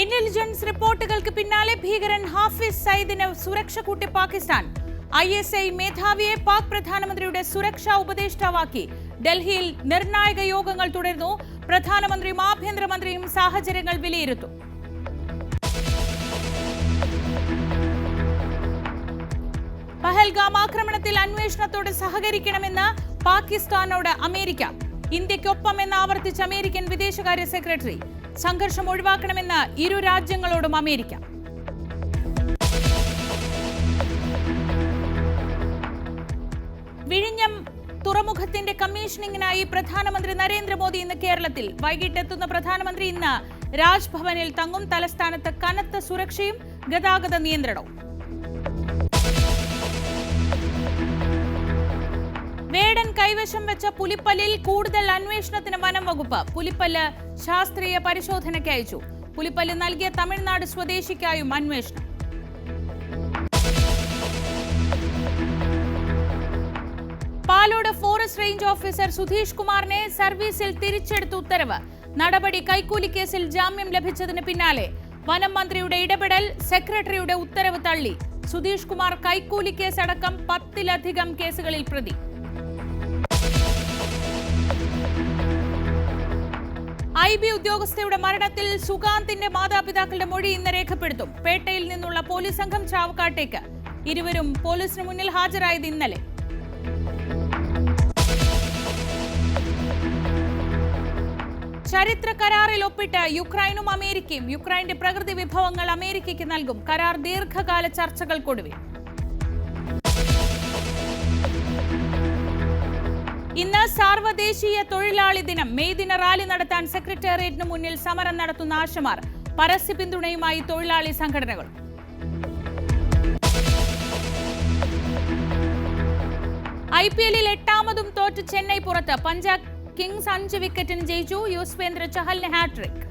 Intelligence റിപ്പോർട്ടുകൾക്ക് പിന്നാലെ ഭീകരൻ ഹാഫിസ് സയ്യിദിന് സുരക്ഷ കൂട്ടി പാകിസ്ഥാൻ. ISI മേധാവിയെ പാക് പ്രധാനമന്ത്രിയുടെ സുരക്ഷാ ഉപദേഷ്ടാവാക്കി. ഡൽഹിയിൽ നിർണായക യോഗങ്ങൾ തുടരുന്നു. പ്രധാനമന്ത്രിയും ആഭ്യന്തരമന്ത്രിയും സാഹചര്യങ്ങൾ വിലയിരുത്തും. പഹൽഗാം ആക്രമണത്തിൽ അന്വേഷണത്തോട് സഹകരിക്കണമെന്ന് പാകിസ്ഥാനോട് അമേരിക്ക. ഇന്ത്യക്കൊപ്പമെന്ന് ആവർത്തിച്ച അമേരിക്കൻ വിദേശകാര്യ സെക്രട്ടറി. സംഘർഷം ഒഴിവാക്കണമെന്ന് ഇരു രാജ്യങ്ങളോടും അമേരിക്ക. വിഴിഞ്ഞം തുറമുഖത്തിന്റെ കമ്മീഷനിങ്ങിനായി പ്രധാനമന്ത്രി നരേന്ദ്രമോദി ഇന്ന് കേരളത്തിൽ. വൈകിട്ട് എത്തുന്ന പ്രധാനമന്ത്രി ഇന്ന് രാജ്ഭവനിൽ തങ്ങും. തലസ്ഥാനത്ത് കനത്ത സുരക്ഷയും ഗതാഗത നിയന്ത്രണവും. വേടൻ കൈവശം വെച്ച പുലിപ്പല്ലിൽ കൂടുതൽ അന്വേഷണത്തിന് വനം വകുപ്പ്. പുലിപ്പല്ല് ശാസ്ത്രീയ പരിശോധനയ്ക്ക് അയച്ചു. പുലിപ്പല്ല് നൽകിയ തമിഴ്നാട് സ്വദേശിക്കായും അന്വേഷണം. Palode forest range officer Sudheesh കുമാറിനെ സർവീസിൽ തിരിച്ചെടുത്ത ഉത്തരവ്. നടപടി കൈക്കൂലി കേസിൽ ജാമ്യം ലഭിച്ചതിന് പിന്നാലെ വനം മന്ത്രിയുടെ ഇടപെടൽ. സെക്രട്ടറിയുടെ ഉത്തരവ് തള്ളി. സുധീഷ് കുമാർ കൈക്കൂലി കേസടക്കം 10-ലധികം കേസുകളിൽ പ്രതി. IB ഉദ്യോഗസ്ഥയുടെ മരണത്തിൽ സുകാന്തിന്റെ മാതാപിതാക്കളുടെ മൊഴി ഇന്ന് രേഖപ്പെടുത്തും. പേട്ടയിൽ നിന്നുള്ള പോലീസ് സംഘം ചാവക്കാട്ടേക്ക്. ഇരുവരും പോലീസിന് മുന്നിൽ ഹാജരായത് ഇന്നലെ. ചരിത്ര കരാറിൽ ഒപ്പിട്ട് യുക്രൈനും അമേരിക്കയും. യുക്രൈന്റെ പ്രകൃതി വിഭവങ്ങൾ അമേരിക്കയ്ക്ക് നൽകും. കരാർ ദീർഘകാല ചർച്ചകൾക്കൊടുവിൽ. ഇന്ന് സാർവദേശീയ തൊഴിലാളി ദിനം. മെയ് ദിന റാലി നടത്താൻ സെക്രട്ടേറിയറ്റിന് മുന്നിൽ സമരം നടത്തുന്ന ആശമാർ. പരസ്യ പിന്തുണയുമായി തൊഴിലാളി സംഘടനകൾ. IPL-ൽ 8-മതും തോറ്റ് ചെന്നൈ പുറത്ത്. പഞ്ചാബ് കിങ്സ് 5 വിക്കറ്റിന് ജയിച്ചു. യുസ്വേന്ദ്ര ചഹലിന് ഹാട്രിക്.